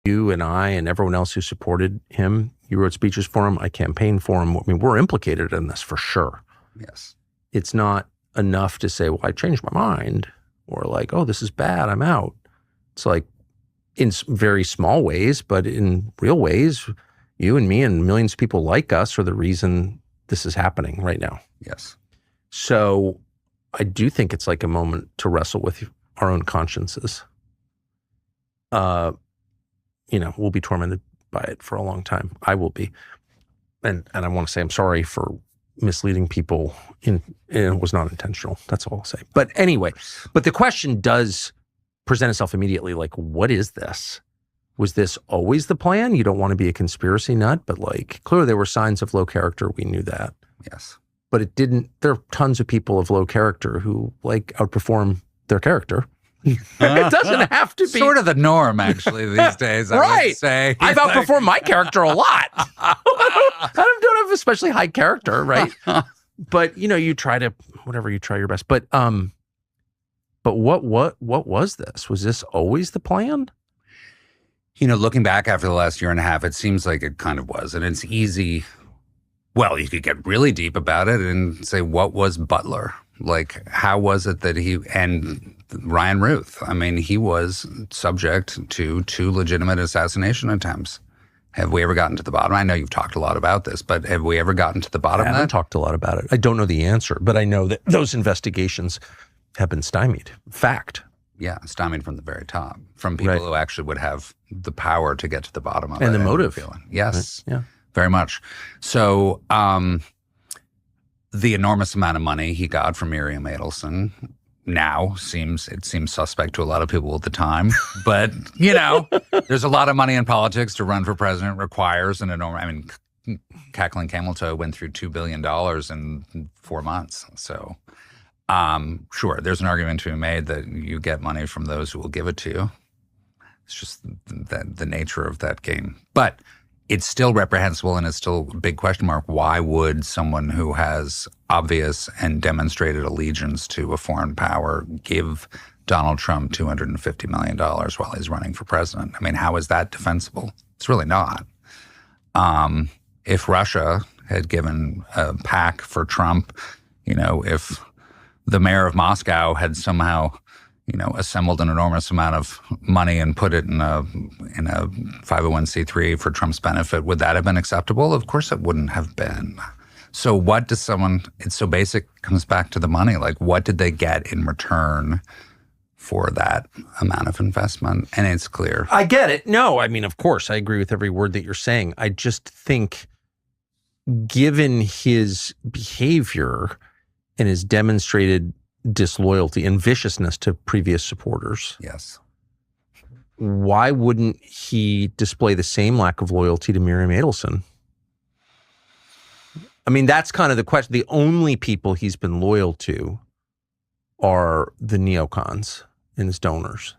you and I and everyone else who supported him, you wrote speeches for him, I campaigned for him. I mean, we're implicated in this for sure. Yes. It's not enough to say, well, I changed my mind, or like, oh, this is bad, I'm out. It's like in very small ways, but in real ways, you and me and millions of people like us are the reason this is happening right now. Yes. So I do think it's like a moment to wrestle with our own consciences. We'll be tormented by it for a long time. I will be. And I want to say I'm sorry for misleading people. It was not intentional. That's all I'll say. But anyway, the question does present itself immediately, like, what is this? Was this always the plan? You don't want to be a conspiracy nut, but like, clearly there were signs of low character. We knew that. Yes. But it didn't, there are tons of people of low character who like outperform their character. It doesn't have to be. Sort of the norm, actually, these days, I would say. I've outperformed my character a lot. I don't have especially high character, right? But, you try your best. But what was this? Was this always the plan? Looking back after the last year and a half, it seems like it kind of was. And it's easy. Well, you could get really deep about it and say, what was Butler? Like, how was it that and Ryan Ruth, I mean, he was subject to 2 legitimate assassination attempts. Have we ever gotten to the bottom? I know you've talked a lot about this, but have we ever gotten to the bottom of that? I haven't talked a lot about it. I don't know the answer, but I know that those investigations have been stymied. Fact. Yeah, stymied from the very top, from people who actually would have the power to get to the bottom of it. And the motive. Yes, right? Yeah, very much. So the enormous amount of money he got from Miriam Adelson now seems suspect to a lot of people at the time. But, there's a lot of money in politics. To run for president requires an enormous, I mean, Cackling Camel Toe went through $2 billion in 4 months. So, sure, there's an argument to be made that you get money from those who will give it to you. It's just the nature of that game. But it's still reprehensible, and it's still a big question mark. Why would someone who has obvious and demonstrated allegiance to a foreign power give Donald Trump $250 million while he's running for president? I mean, how is that defensible? It's really not. If Russia had given a PAC for Trump, if the mayor of Moscow had somehow assembled an enormous amount of money and put it in a 501c3 for Trump's benefit, would that have been acceptable? Of course it wouldn't have been. So what does it's so basic, comes back to the money. Like, what did they get in return for that amount of investment? And it's clear. I get it. No, I mean, of course, I agree with every word that you're saying. I just think, given his behavior and his demonstrated disloyalty and viciousness to previous supporters. Yes. Why wouldn't he display the same lack of loyalty to Miriam Adelson? I mean, that's kind of the question. The only people he's been loyal to are the neocons and his donors.